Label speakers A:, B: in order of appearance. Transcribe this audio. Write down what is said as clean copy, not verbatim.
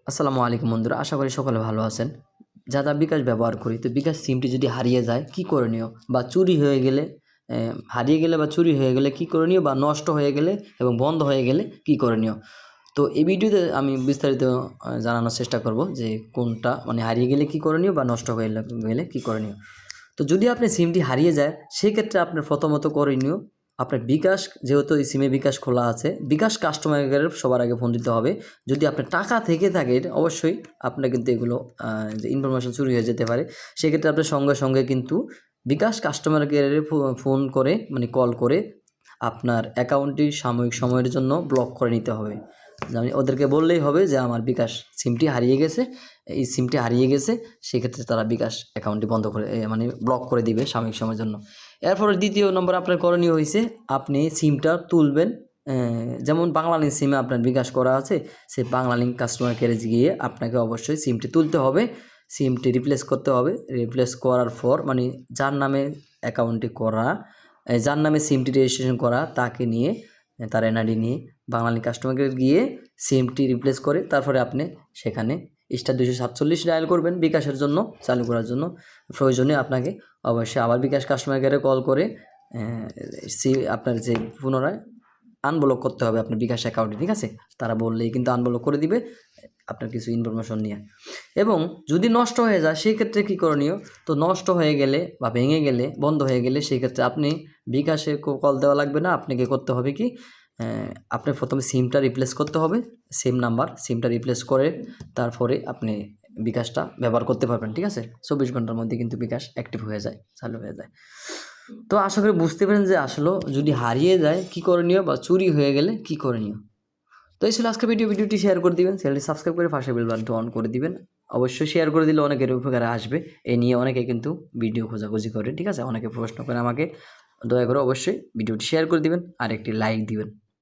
A: আসসালামু আলাইকুম বন্ধুরা, আশা করি সকলে ভালো আছেন। যারা বিকাশ ব্যবহার করি, তো বিকাশ সিমটি যদি হারিয়ে যায় কি করণীয়, বা চুরি হয়ে গেলে হারিয়ে গেলে বা চুরি হয়ে গেলে কি করণীয়, বা নষ্ট হয়ে গেলে এবং বন্ধ হয়ে গেলে কি করণীয়। তো এই ভিডিওতে আমি বিস্তারিত জানানোর চেষ্টা করব যে কোনটা মানে হারিয়ে গেলে কি করণীয় বা নষ্ট হয়ে গেলে কি করণীয়। তো যদি আপনি সিমটি হারিয়ে যায় সেক্ষেত্রে আপনার প্রথমত করণীয়, আপনার বিকাশ, যেহেতু এই সিমে বিকাশ খোলা আছে, বিকাশ কাস্টমার কেয়ারে সবার আগে ফোন দিতে হবে। যদি আপনার টাকা থেকে থাকে অবশ্যই আপনার কিন্তু এগুলো যে ইনফরমেশন চুরি হয়ে যেতে পারে, সেক্ষেত্রে আপনার সঙ্গে সঙ্গে কিন্তু বিকাশ কাস্টমার কেয়ারে ফোন করে মানে কল করে আপনার অ্যাকাউন্টটি সাময়িক সময়ের জন্য ব্লক করে নিতে হবে। ওদেরকে বললেই হবে যে আমার বিকাশ সিমটি হারিয়ে গেছে, এই সিমটি হারিয়ে গেছে, সেক্ষেত্রে তারা বিকাশ অ্যাকাউন্টটি বন্ধ করে মানে ব্লক করে দিবে সাময়িক সময়ের জন্য। এরপরে দ্বিতীয় নম্বর আপনার করণীয় হয়েছে আপনি সিমটা তুলবেন। যেমন বাংলালিংক সিমে আপনার বিকাশ করা আছে, সেই বাংলালিংক কাস্টমার কেয়ারে গিয়ে আপনাকে অবশ্যই সিমটি তুলতে হবে, সিমটি রিপ্লেস করতে হবে। রিপ্লেস করার পর মানে যার নামে অ্যাকাউন্টটি করা, যার নামে সিমটি রেজিস্ট্রেশন করা, তাকে নিয়ে তার এনআইডি নিয়ে বাংলালিংক কাস্টমার কেয়ারে গিয়ে সিমটি রিপ্লেস করে তারপরে আপনি সেখানে *247 ডায়াল করবেন বিকাশের জন্য, চালু করার জন্য। প্রয়োজনে আপনাকে অবশ্যই আবার বিকাশ কাস্টমার কেয়ারে কল করে আপনার যে পুনরায় আনব্লক করতে হবে আপনার বিকাশ অ্যাকাউন্টে, ঠিক আছে? তারা বললেই কিন্তু আনব্লক করে দিবে আপনার কিছু ইনফরমেশন নিয়ে। এবং যদি নষ্ট হয়ে যায় সেই ক্ষেত্রে কী করণীয়, তো নষ্ট হয়ে গেলে বা ভেঙে গেলে বন্ধ হয়ে গেলে সেই ক্ষেত্রে আপনি বিকাশে কল দেওয়া লাগবে না। আপনাকে করতে হবে কি, আপনি প্রথমে সিমটা রিপ্লেস করতে হবে, সেম নাম্বার সিমটা রিপ্লেস করে তারপরে আপনি বিকাশটা ব্যবহার করতে পারবেন, ঠিক আছে? 24 ঘন্টার মধ্যে কিন্তু বিকাশ অ্যাক্টিভ হয়ে যায়, চালু হয়ে যায়। তো আশা করি বুঝতে পারেন যে আসলে যদি হারিয়ে যায় কী করণীয় বা চুরি হয়ে গেলে কী করণীয়। তো এই ছিল আজকে ভিডিওটি শেয়ার করে দিবেন, চ্যানেলটি সাবস্ক্রাইব করে পাশে বেল বাটনটি অন করে দিবেন। অবশ্যই শেয়ার করে দিলে অনেকের উপকারে আসবে। এই নিয়ে অনেকে কিন্তু ভিডিও খোঁজাখুঁজি করে, ঠিক আছে? অনেকে প্রশ্ন করে আমাকে। দয়া করে অবশ্যই ভিডিওটি শেয়ার করে দিবেন আর একটি লাইক দিবেন।